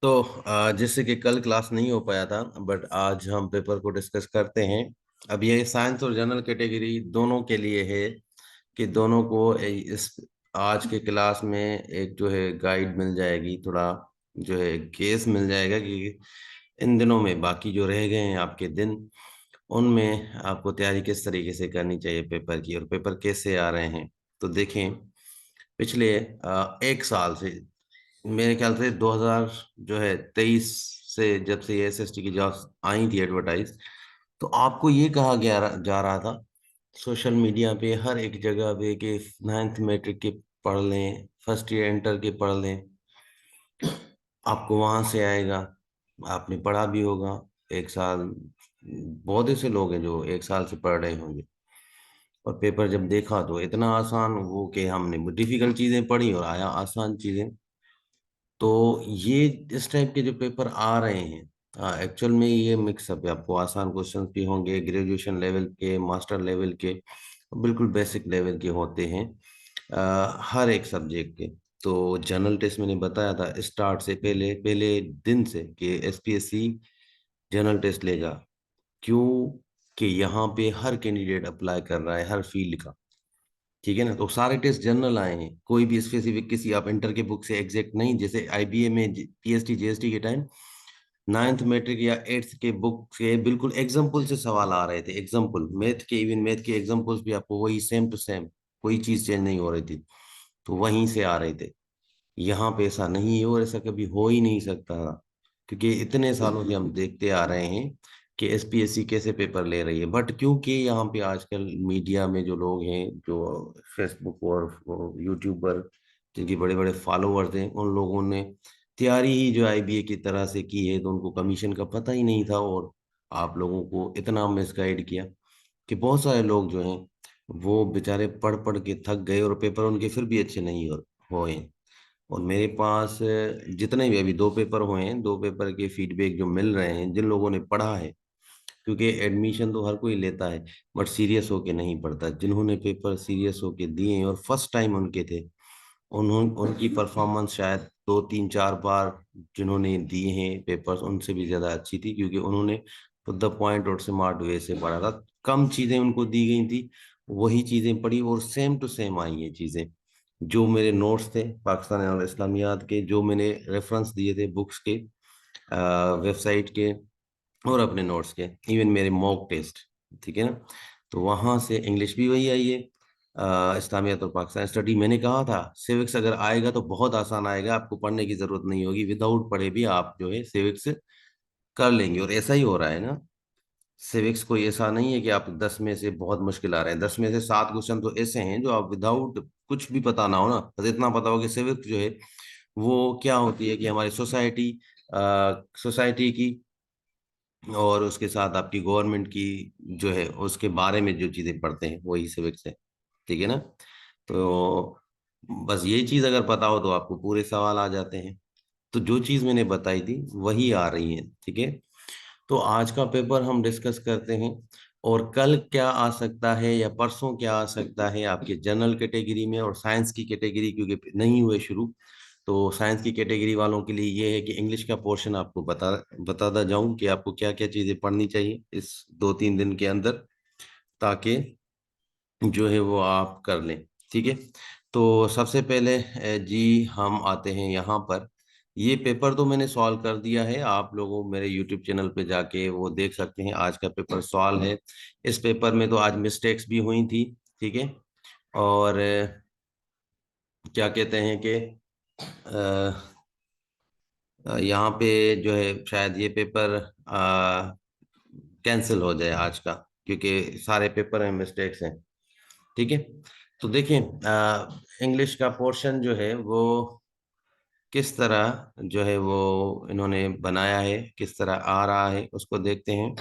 तो जैसे कि कल क्लास नहीं हो पाया था, बट आज हम पेपर को डिस्कस करते हैं। अब ये साइंस और जनरल कैटेगरी दोनों के लिए है कि दोनों को इस आज के क्लास में एक जो है गाइड मिल जाएगी, थोड़ा जो है केस मिल जाएगा कि इन दिनों में बाकी जो रह गए हैं आपके दिन, उनमें आपको तैयारी किस तरीके से करनी चाहिए पेपर की, और पेपर कैसे आ रहे हैं। तो देखें, पिछले एक साल से, मेरे ख्याल से 2000 जो है 23 से, जब से ये एसएसटी की जॉब आई थी एडवर्टाइज, तो आपको ये कहा गया जा रहा था सोशल मीडिया पे हर एक जगह पे कि नाइन्थ मैट्रिक के पढ़ लें, फर्स्ट ईयर इंटर के पढ़ लें, आपको वहां से आएगा। आपने पढ़ा भी होगा एक साल, बहुत ऐसे लोग हैं जो एक साल से पढ़ रहे होंगे, और पेपर जब देखा तो इतना आसान वो कि हमने डिफिकल्ट चीजें पढ़ी और आया आसान चीजें। तो ये इस टाइप के जो पेपर आ रहे हैं, एक्चुअल में ये मिक्सअप है। आपको आसान क्वेश्चंस भी होंगे, ग्रेजुएशन लेवल के, मास्टर लेवल के, बिल्कुल बेसिक लेवल के होते हैं हर एक सब्जेक्ट के। तो जनरल टेस्ट मैंने बताया था स्टार्ट से पहले पहले दिन से कि एसपीएससी जनरल टेस्ट लेगा। क्यों? कि यहाँ पे हर कैंडिडेट अप्लाई कर रहा है हर फील्ड का। ठीक है ना, तो सारे टेस्ट जनरल आए हैं, कोई भी स्पेसिफिक किसी आप इंटर के बुक से एग्जैक्ट नहीं, जैसे आईबीए में पीएसटी जीएसटी के टाइम नाइन्थ मैट्रिक या एट्थ के बुक से बिल्कुल एग्जाम्पल से सवाल आ रहे थे, एग्जाम्पल मैथ के, इवन मैथ के एग्जाम्पल्स भी आपको वही सेम टू सेम, कोई चीज चेंज नहीं हो रही थी, तो वहीं से आ रहे थे। यहाँ पे ऐसा नहीं है और ऐसा कभी हो ही नहीं सकता था, क्योंकि इतने सालों से हम देखते आ रहे हैं कि एसपीएससी कैसे पेपर ले रही है। बट क्योंकि यहाँ पे आजकल मीडिया में जो लोग हैं, जो फेसबुक और यूट्यूब पर जिनके बड़े बड़े फॉलोअर्स हैं, उन लोगों ने तैयारी ही जो आईबीए की तरह से की है, तो उनको कमीशन का पता ही नहीं था, और आप लोगों को इतना मिसगाइड किया कि बहुत सारे लोग जो हैं वो बेचारे पढ़ पढ़ के थक गए, और पेपर उनके फिर भी अच्छे नहीं हुए। और मेरे पास जितने भी अभी दो पेपर हुए हैं, दो पेपर के फीडबैक जो मिल रहे हैं जिन लोगों ने पढ़ा है, क्योंकि एडमिशन तो हर कोई लेता है, बट सीरियस होके नहीं पढ़ता। जिन्होंने पेपर सीरियस होके दिए हैं और फर्स्ट टाइम उनके थे, उन्होंने उनकी परफॉर्मेंस शायद दो तीन चार बार जिन्होंने दिए हैं पेपर्स उनसे भी ज्यादा अच्छी थी, क्योंकि उन्होंने टू द पॉइंट और स्मार्ट वे से पढ़ा था। कम चीजें उनको दी गई थी, वही चीजें पढ़ी और सेम टू सेम आई ये चीजें। जो मेरे नोट्स थे पाकिस्तान और इस्लामियात के, जो मैंने रेफरेंस दिए थे बुक्स के, वेबसाइट के, और अपने नोट्स के, इवन मेरे मॉक टेस्ट, ठीक है ना, तो वहां से इंग्लिश भी वही आई है। इस्लामियत और पाकिस्तान स्टडी, मैंने कहा था सिविक्स अगर आएगा तो बहुत आसान आएगा, आपको पढ़ने की जरूरत नहीं होगी, विदाउट पढ़े भी आप जो है सिविक्स कर लेंगे, और ऐसा ही हो रहा है ना। सिविक्स कोई ऐसा नहीं है कि आप 10 में से बहुत मुश्किल आ रहे हैं, 10 में से 7 क्वेश्चन तो ऐसे हैं जो आप विदाउट कुछ भी पता ना हो ना, बस इतना पता हो कि सिविक्स जो है वो क्या होती है, कि हमारी सोसाइटी की और उसके साथ आपकी गवर्नमेंट की जो है उसके बारे में जो चीजें पढ़ते हैं वही सिविक्स है। ठीक है ना, तो बस यही चीज अगर पता हो तो आपको पूरे सवाल आ जाते हैं। तो जो चीज मैंने बताई थी वही आ रही है, ठीक है। तो आज का पेपर हम डिस्कस करते हैं, और कल क्या आ सकता है या परसों क्या आ सकता है आपके जनरल कैटेगरी में और साइंस की कैटेगरी, क्योंकि नहीं हुए शुरू। तो साइंस की कैटेगरी वालों के लिए ये है कि इंग्लिश का पोर्शन आपको बताता जाऊं कि आपको क्या क्या चीजें पढ़नी चाहिए इस 2-3 दिन के अंदर, ताकि जो है वो आप कर लें। ठीक है, तो सबसे पहले जी हम आते हैं यहाँ पर। ये पेपर तो मैंने सॉल्व कर दिया है, आप लोगों मेरे यूट्यूब चैनल पे जाके वो देख सकते हैं, आज का पेपर सॉल्व है। इस पेपर में तो आज मिस्टेक्स भी हुई थी, ठीक है। और क्या कहते हैं कि यहाँ पे जो है शायद ये पेपर कैंसिल हो जाए आज का, क्योंकि सारे पेपर में मिस्टेक्स हैं। ठीक है, तो देखिए इंग्लिश का पोर्शन जो है वो किस तरह जो है वो इन्होंने बनाया है, किस तरह आ रहा है उसको देखते हैं।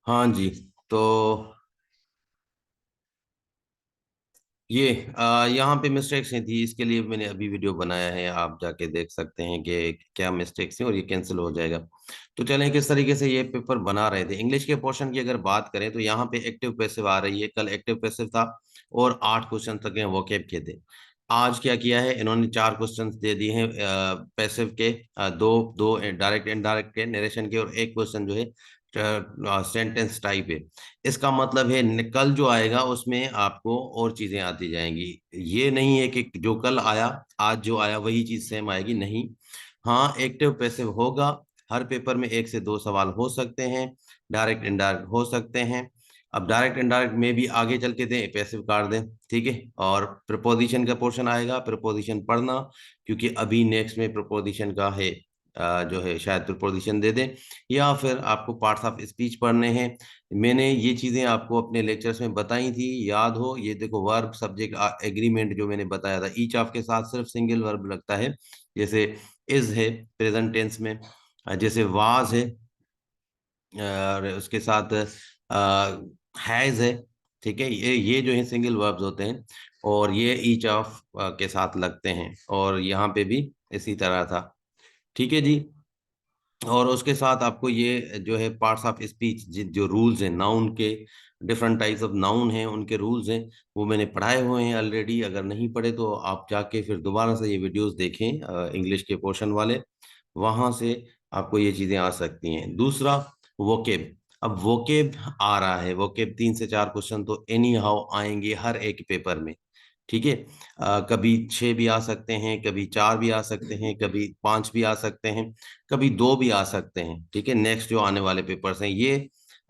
हाँ जी, तो ये यहाँ पे मिस्टेक्स हैं थी, इसके लिए मैंने अभी वीडियो बनाया है, आप जाके देख सकते हैं कि क्या मिस्टेक्स हैं, और ये कैंसिल हो जाएगा। तो चलें किस तरीके से ये पेपर बना रहे थे। इंग्लिश के पोर्शन की अगर बात करें तो यहाँ पे एक्टिव पैसिव आ रही है, कल एक्टिव पैसिव था और 8 क्वेश्चन तक वोकैब के थे। आज क्या किया है इन्होंने, 4 क्वेश्चन दे दिए हैं पैसिव के, दो दो डायरेक्ट इनडायरेक्ट के, नरेशन के, और एक क्वेश्चन जो है सेंटेंस टाइप है। इसका मतलब है कल जो आएगा उसमें आपको और चीजें आती जाएंगी। ये नहीं है कि जो कल आया आज जो आया वही चीज सेम आएगी, नहीं। हाँ, एक्टिव पैसिव होगा। हर पेपर में 1 से 2 सवाल हो सकते हैं, डायरेक्ट इनडायरेक्ट हो सकते हैं। अब डायरेक्ट इनडायरेक्ट में भी आगे चल के दें, पैसिव काट दें, ठीक है। और प्रपोजिशन का पोर्शन आएगा, प्रपोजिशन पढ़ना, क्योंकि अभी नेक्स्ट में प्रपोजिशन का है, जो है शायद प्रपोजिशन दे दें, या फिर आपको पार्ट्स ऑफ स्पीच पढ़ने हैं। मैंने ये चीजें आपको अपने लेक्चर्स में बताई थी, याद हो। ये देखो, वर्ब सब्जेक्ट एग्रीमेंट जो मैंने बताया था, ईच ऑफ के साथ सिर्फ सिंगल वर्ब लगता है। जैसे इज है प्रेजेंट टेंस में, जैसे वाज है, और उसके साथ हैज है, ठीक है। ये जो है सिंगल वर्ब्स होते हैं, और ये ईच ऑफ के साथ लगते हैं, और यहाँ पे भी इसी तरह था, ठीक है जी। और उसके साथ आपको ये जो है पार्ट्स ऑफ स्पीच, जो रूल्स हैं नाउन के, डिफरेंट टाइप्स ऑफ नाउन हैं, उनके रूल्स हैं, वो मैंने पढ़ाए हुए हैं ऑलरेडी। अगर नहीं पढ़े तो आप जाके फिर दोबारा से ये वीडियोस देखें, इंग्लिश के पोर्शन वाले, वहां से आपको ये चीजें आ सकती हैं। दूसरा, वोकेब। अब वोकेब आ रहा है, वोकेब 3 से 4 क्वेश्चन तो एनी हाउ आएंगे हर एक पेपर में, ठीक है। कभी 6 भी आ सकते हैं, कभी 4 भी आ सकते हैं, कभी 5 भी आ सकते हैं, कभी 2 भी आ सकते हैं, ठीक है। नेक्स्ट जो आने वाले पेपर्स हैं ये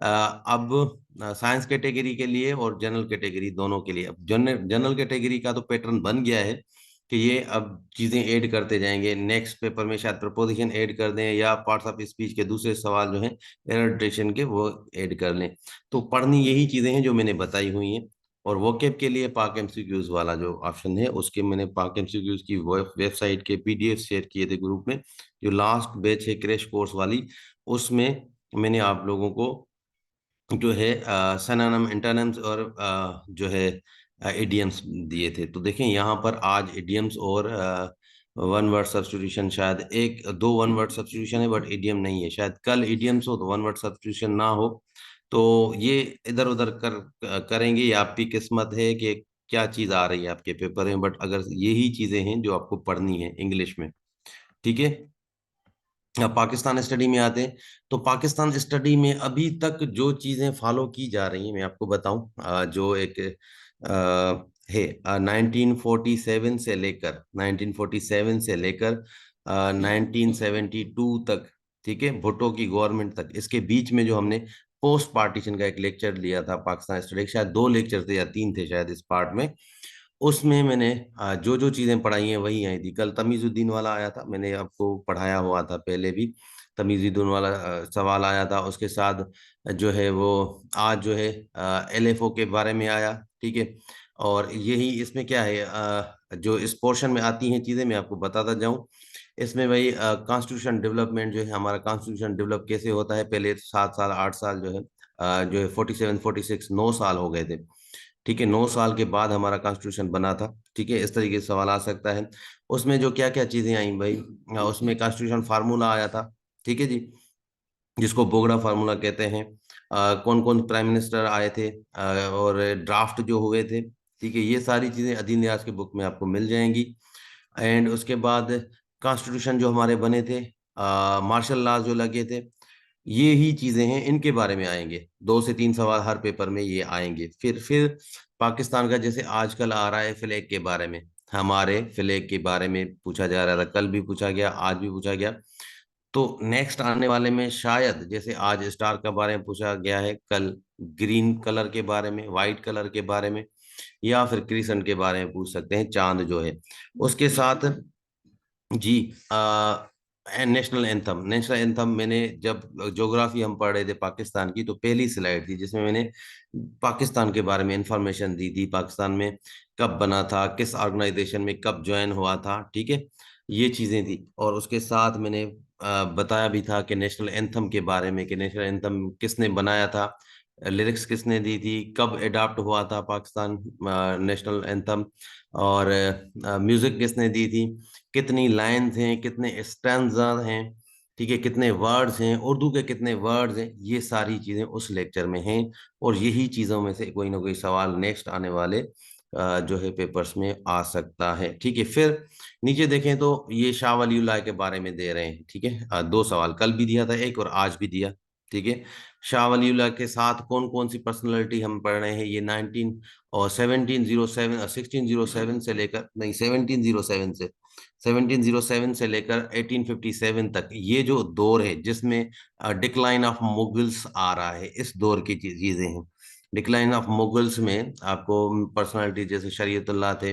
अब साइंस कैटेगरी के लिए और जनरल कैटेगरी दोनों के लिए। अब जनरल जनरल कैटेगरी का तो पैटर्न बन गया है कि ये अब चीजें ऐड करते जाएंगे, नेक्स्ट पेपर में शायद प्रपोजिशन ऐड कर दें, या पार्ट्स ऑफ स्पीच के दूसरे सवाल जो हैं एलट्रेशन के वो ऐड कर लें। तो पढ़नी यही चीजें हैं जो मैंने बताई हुई हैं। और वोकेब के लिए पाक एमसीक्यूज वाला जो ऑप्शन है, उसके मैंने पाक एमसीक्यूज की वेबसाइट के पीडीएफ शेयर किए थे ग्रुप में, जो लास्ट बैच है क्रैश कोर्स वाली, उसमें मैंने आप लोगों को जो है सिनोनिम, एंटोनिम्स और जो है इडियम्स दिए थे। तो देखें यहाँ पर आज इडियम्स और वन वर्ड सब्स्टिट्यूशन, शायद एक दो वन वर्ड सब्स्टिट्यूशन है बट इडियम नहीं है। शायद कल इडियम्स हो तो वन वर्ड सब्स्टिट्यूशन ना हो। तो ये इधर उधर करेंगे, ये आपकी किस्मत है कि क्या चीज आ रही है आपके पेपर में। बट अगर यही चीजें हैं जो आपको पढ़नी है इंग्लिश में, ठीक है। अब पाकिस्तान स्टडी में आते हैं, तो पाकिस्तान स्टडी में अभी तक जो चीजें फॉलो की जा रही हैं मैं आपको बताऊं, जो एक है 1947 से लेकर 1947 से लेकर 1972 तक, ठीक है, भुट्टो की गवर्नमेंट तक, इसके बीच में जो हमने पोस्ट पार्टीशन का एक लेक्चर लिया था पाकिस्तान स्टडी, शायद 2 लेक्चर थे या 3 थे शायद इस पार्ट में, उसमें मैंने जो जो चीजें पढ़ाई हैं वही आई थी। कल तमीजुद्दीन वाला आया था, मैंने आपको पढ़ाया हुआ था पहले भी, तमीजुद्दीन वाला सवाल आया था। उसके साथ जो है वो आज जो है एलएफओ के बारे में आया, ठीक है। और यही इसमें क्या है, जो इस पोर्शन में आती हैं चीजें मैं आपको बताता जाऊं। इसमें भाई कॉन्स्टिट्यूशन डेवलपमेंट जो है, हमारा कॉन्स्टिट्यूशन डेवलप कैसे होता है, पहले 7 साल 8 साल जो है, जो है 47 46 9 साल हो गए थे, ठीक है। 9 साल के बाद हमारा कॉन्स्टिट्यूशन बना था, ठीक है। इस तरीके से सवाल आ सकता है। उसमें जो क्या क्या चीजें आई भाई, उसमें कॉन्स्टिट्यूशन फार्मूला आया था, ठीक है जी, जिसको बोगड़ा फार्मूला कहते हैं। कौन कौन प्राइम मिनिस्टर आए थे, और ड्राफ्ट जो हुए थे, ठीक है। ये सारी चीजें अदीन नियाज की बुक में आपको मिल जाएंगी। एंड उसके बाद कॉन्स्टिट्यूशन जो हमारे बने थे, मार्शल लॉ जो लगे थे, ये ही चीजें हैं, इनके बारे में आएंगे। 2 से 3 सवाल हर पेपर में ये आएंगे। फिर पाकिस्तान का जैसे आजकल आ रहा है फ्लैग के बारे में, हमारे फ्लैग के बारे में पूछा जा रहा था, कल भी पूछा गया, आज भी पूछा गया। तो नेक्स्ट आने वाले में शायद, जैसे आज स्टार के बारे में पूछा गया है, कल ग्रीन कलर के बारे में, व्हाइट कलर के बारे में, या फिर क्रिसेंट के बारे में पूछ सकते हैं, चांद जो है। उसके साथ जी, नेशनल एंथम, नेशनल एंथम मैंने जब ज्योग्राफी हम पढ़ रहे थे पाकिस्तान की, तो पहली स्लाइड थी जिसमें मैंने पाकिस्तान के बारे में इंफॉर्मेशन दी थी, पाकिस्तान में कब बना था, किस ऑर्गेनाइजेशन में कब ज्वाइन हुआ था, ठीक है। ये चीजें थी। और उसके साथ मैंने बताया भी था कि नेशनल एंथम के बारे में, कि नेशनल एंथम किसने बनाया था, लिरिक्स किसने दी थी, कब अडॉप्ट हुआ था पाकिस्तान नेशनल एंथम, और म्यूजिक किसने दी थी, कितनी लाइन्स हैं, कितने स्टैंजा हैं, ठीक है, कितने वर्ड्स हैं, उर्दू के कितने वर्ड्स हैं, ये सारी चीजें उस लेक्चर में हैं। और यही चीजों में से कोई ना कोई सवाल नेक्स्ट आने वाले जो है पेपर्स में आ सकता है। ठीक है, फिर नीचे देखें तो ये शाह वलीउल्लाह के बारे में दे रहे हैं। ठीक है, दो सवाल कल भी दिया था एक, और आज भी दिया। ठीक है, शाह वलीउल्लाह के साथ कौन कौन सी पर्सनैलिटी हम पढ़ रहे हैं, ये 1607 से लेकर, नहीं 1707 से लेकर 1857 तक, ये जो दौर है जिसमें डिक्लाइन ऑफ मुगल्स आ रहा है, इस दौर की चीजें हैं। डिक्लाइन ऑफ मुगल्स में आपको पर्सनालिटी जैसे शरीयतुल्लाह थे,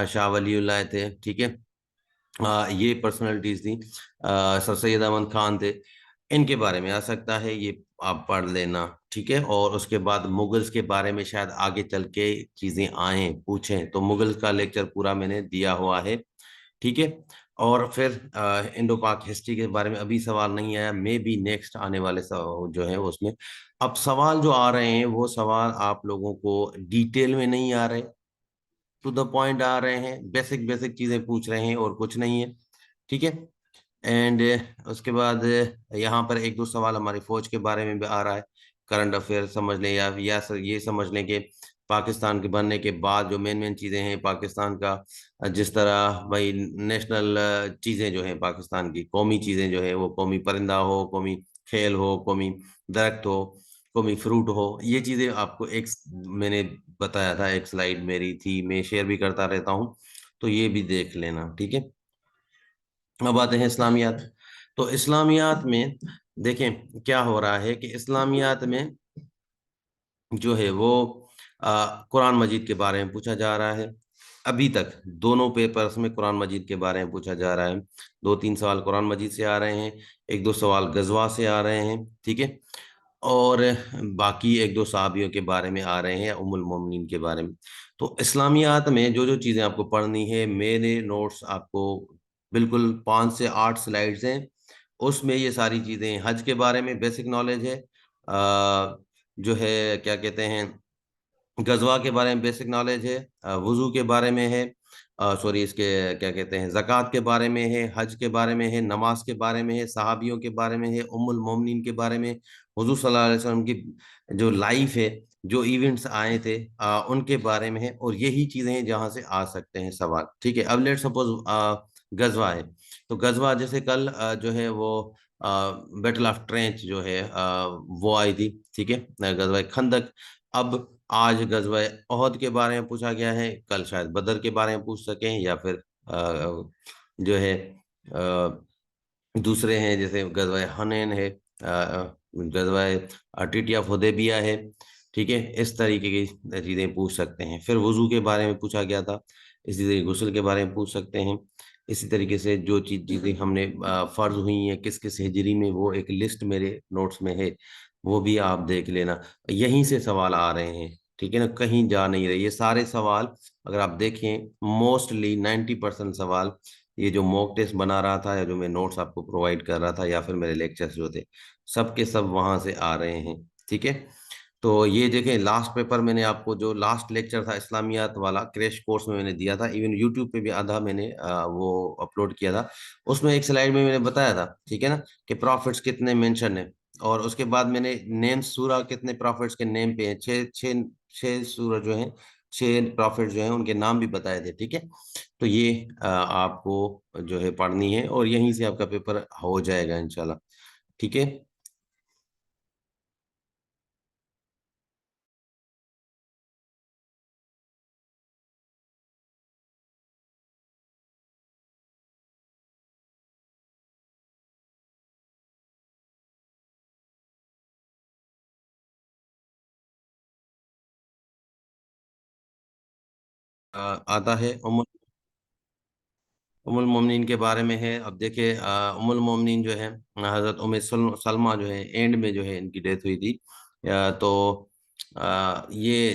शाह वलीउल्लाह थे, ठीक है, ये पर्सनालिटीज थी, सर सैयद अहमद खान थे, इनके बारे में आ सकता है, ये आप पढ़ लेना। ठीक है, और उसके बाद मुगल्स के बारे में शायद आगे चल के चीजें आए पूछें, तो मुगल्स का लेक्चर पूरा मैंने दिया हुआ है। ठीक है, और फिर इंडो पाक हिस्ट्री के बारे में अभी सवाल नहीं आया, मे बी नेक्स्ट आने वाले जो है उसमें। अब सवाल जो आ रहे हैं वो सवाल आप लोगों को डिटेल में नहीं आ रहे, टू द पॉइंट आ रहे हैं, बेसिक बेसिक चीजें पूछ रहे हैं और कुछ नहीं है। ठीक है, एंड उसके बाद यहाँ पर एक दो सवाल हमारी फौज के बारे में भी आ रहा है, करंट अफेयर समझ लें, या ये समझ लें कि पाकिस्तान के बनने के बाद जो मेन मेन चीज़ें हैं पाकिस्तान का, जिस तरह भाई नेशनल चीज़ें जो हैं पाकिस्तान की, कौमी चीज़ें जो है, वो कौमी परिंदा हो, कौमी खेल हो, कौमी दरख्त हो, कौमी फ्रूट हो, ये चीज़ें आपको एक मैंने बताया था, एक स्लाइड मेरी थी, मैं शेयर भी करता रहता हूँ, तो ये भी देख लेना। ठीक है, अब आते हैं इस्लामियात। तो इस्लामियात में देखें क्या हो रहा है कि इस्लामियात में जो है वो कुरान मजीद के बारे में पूछा जा रहा है। अभी तक दोनों पेपर्स में कुरान मजीद के बारे में पूछा जा रहा है। दो तीन सवाल कुरान मजीद से आ रहे हैं, एक दो सवाल गजवा से आ रहे हैं। ठीक है, और बाकी एक दो साहबियों के बारे में आ रहे हैं, उम्मुल मोमिनीन के बारे में। तो इस्लामियात में जो जो चीज़ें आपको पढ़नी है, मेरे नोट्स आपको बिल्कुल 5 से 8 स्लाइड्स हैं, उसमें ये सारी चीज़ें, हज के बारे में बेसिक नॉलेज है, जो है क्या कहते हैं, गजवा के बारे में बेसिक नॉलेज है, वुजू के बारे में है, सॉरी इसके क्या कहते हैं, ज़कात के बारे में है, हज के बारे में है, नमाज के बारे में है, सहाबियों के बारे में है, उम्मुल मोमिनीन के बारे में, हुजूर सल्लल्लाहु अलैहि वसल्लम की जो लाइफ है, जो इवेंट्स आए थे उनके बारे में है, और यही चीज़ें हैं जहाँ से आ सकते हैं सवाल। ठीक है, अब लेट सपोज गजवा है, तो गजवा जैसे कल जो है वो बैटल ऑफ ट्रेंच जो है वो आई थी। ठीक है, गजवा खंदक। अब आज गजवा ओहद के बारे में पूछा गया है, कल शायद बदर के बारे में पूछ सकें, या फिर जो है दूसरे हैं, जैसे गजवा हनैन है, गजवा ट्रीटी ऑफ हुदैबिया है। ठीक है, इस तरीके की चीज़ें पूछ सकते हैं। फिर वुजू के बारे में पूछा गया था, इसी तरीके गुस्ल के बारे में पूछ सकते हैं। इसी तरीके से जो चीज़ें हमने फर्ज हुई हैं किस किस हिजरी में, वो एक लिस्ट मेरे नोट्स में है, वो भी आप देख लेना। यहीं से सवाल आ रहे हैं, ठीक है ना, कहीं जा नहीं रहे ये सारे सवाल। अगर आप देखें मोस्टली 90% सवाल, ये जो मॉक टेस्ट बना रहा था, या जो मैं नोट्स आपको प्रोवाइड कर रहा था, या फिर मेरे लेक्चर्स जो थे, सब के सब वहां से आ रहे हैं। ठीक है, तो ये देखें लास्ट पेपर मैंने आपको जो लास्ट लेक्चर था इस्लामियात वाला क्रैश कोर्स में मैंने दिया था, इवन यूट्यूब पे भी आधा मैंने वो अपलोड किया था। उसमें एक स्लाइड में मैंने बताया था, ठीक है ना, कि प्रॉफिट्स कितने मेंशन है, और उसके बाद मैंने नेम सूरा कितने प्रॉफिट्स के नेम पे हैं, छः छः छः सूरा जो है, 6 प्रॉफिट जो है उनके नाम भी बताए थे। ठीक है, तो ये आपको जो है पढ़नी है, और यहीं से आपका पेपर हो जाएगा इंशाल्लाह। ठीक है, आता है उम्मुल मोमिनीन के बारे में है। अब देखिए उम्मुल मोमिनीन जो है हजरत सलमा जो है, एंड में जो है इनकी डेथ हुई थी। तो ये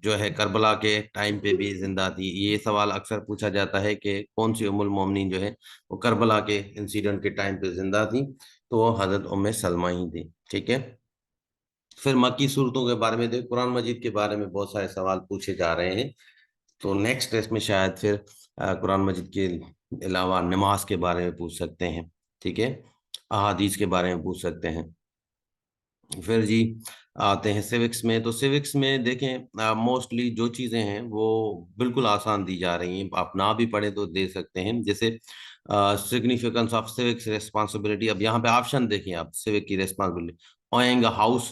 जो है करबला के टाइम पे भी जिंदा थी। ये सवाल अक्सर पूछा जाता है कि कौन सी उम्मुल मोमिनीन जो है वो करबला के इंसिडेंट के टाइम पे जिंदा थी, तो वो हजरत उम्मे सलमा ही थी। ठीक है, फिर मक्की सूरतों के बारे में, देख कुरान मजीद के बारे में बहुत सारे सवाल पूछे जा रहे हैं। तो नेक्स्ट टेस्ट में शायद फिर कुरान मजीद के अलावा नमाज के बारे में पूछ सकते हैं। ठीक है, अहादीस के बारे में पूछ सकते हैं। फिर जी आते हैं सिविक्स में। तो सिविक्स में देखें मोस्टली जो चीज़ें हैं वो बिल्कुल आसान दी जा रही हैं, आप ना भी पढ़े तो दे सकते हैं। जैसे सिग्निफिकेंस ऑफ सिविक्स रिस्पॉन्सिबिलिटी, अब यहाँ पे ऑप्शन देखें आप, सिविक की responsibility: owning a house,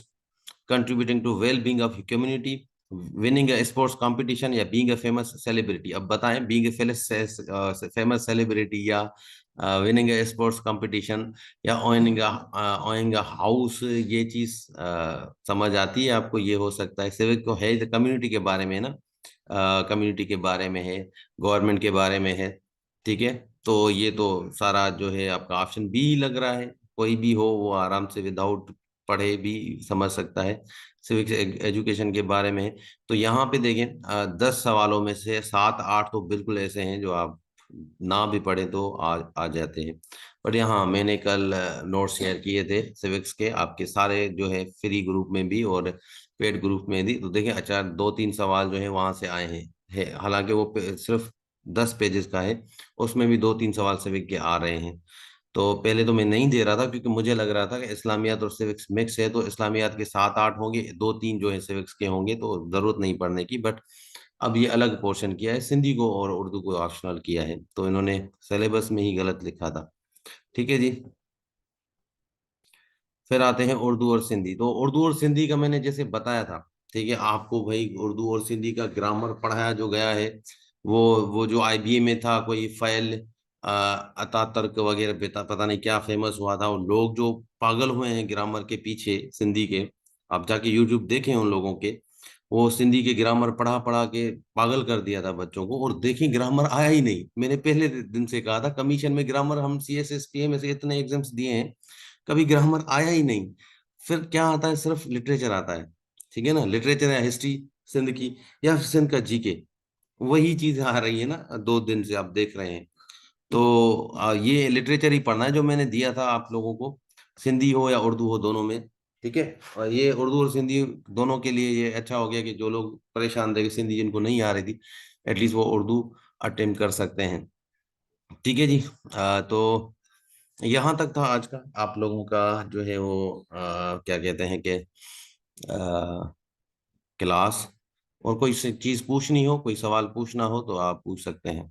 contributing to well being of community, winning a sports competition, या बीइंग अ फेमस सेलिब्रिटी। अब बताएं, बीइंग ए फेमस सेलिब्रिटी, या विनिंग ए स्पोर्ट्स कंपटीशन, या ओनिंग अ हाउस, ये चीज समझ आती है आपको? ये हो सकता है सिविक को है कम्युनिटी के बारे में ना, कम्युनिटी के बारे में है, गवर्नमेंट के बारे में है। ठीक है, तो ये तो सारा जो है आपका ऑप्शन बी लग रहा है। कोई भी हो वो आराम से विदाउट पढ़े भी समझ सकता है सिविक्स एजुकेशन के बारे में। तो यहाँ पे देखें 10 सवालों में से 7 8 तो बिल्कुल ऐसे हैं जो आप ना भी पढ़े तो आ जाते हैं। बट यहाँ मैंने कल नोट शेयर किए थे सिविक्स के, आपके सारे जो है फ्री ग्रुप में भी और पेड ग्रुप में भी। तो देखिए अच्छा 2 3 सवाल जो है वहां से आए हैं, हालांकि वो सिर्फ 10 पेजेस का है, उसमें भी 2 3 सवाल सिविक के आ रहे हैं। तो पहले तो मैं नहीं दे रहा था क्योंकि मुझे लग रहा था कि इस्लामियात और सिविक्स मिक्स है, तो इस्लामियात के 7 8 होंगे, 2 3 जो है सिविक्स के होंगे, तो जरूरत नहीं पढ़ने की। बट अब ये अलग पोर्शन किया है, सिंधी को और उर्दू को ऑप्शनल किया है, तो इन्होंने सिलेबस में ही गलत लिखा था। ठीक है जी। फिर आते हैं उर्दू और सिंधी। तो उर्दू और सिंधी का मैंने जैसे बताया था, ठीक है, आपको भाई उर्दू और सिंधी का ग्रामर पढ़ाया जो गया है, वो जो आईबीए में था, कोई फ़ैल अता तर्क वगैरह, पता नहीं क्या फेमस हुआ था, उन लोग जो पागल हुए हैं ग्रामर के पीछे सिंधी के, आप जाके यूट्यूब देखें उन लोगों के, वो सिंधी के ग्रामर पढ़ा पढ़ा के पागल कर दिया था बच्चों को। और देखिए ग्रामर आया ही नहीं। मैंने पहले दिन से कहा था कमीशन में ग्रामर, हम सीएसएस पीएम में से इतने एग्जाम्स दिए हैं, कभी ग्रामर आया ही नहीं। फिर क्या आता है, सिर्फ लिटरेचर आता है। ठीक है ना, लिटरेचर या हिस्ट्री सिंध की, या सिंध का जीके, वही चीज आ रही है ना 2 दिन से आप देख रहे हैं। तो ये लिटरेचर ही पढ़ना है जो मैंने दिया था आप लोगों को, सिंधी हो या उर्दू हो, दोनों में। ठीक है, और ये उर्दू और सिंधी दोनों के लिए ये अच्छा हो गया कि जो लोग परेशान थे कि सिंधी जिनको नहीं आ रही थी, एटलीस्ट वो उर्दू अटेम्प्ट कर सकते हैं। ठीक है जी। तो यहाँ तक था आज का आप लोगों का जो है वो क्या कहते हैं कि क्लास। और कोई चीज पूछनी हो, कोई सवाल पूछना हो तो आप पूछ सकते हैं।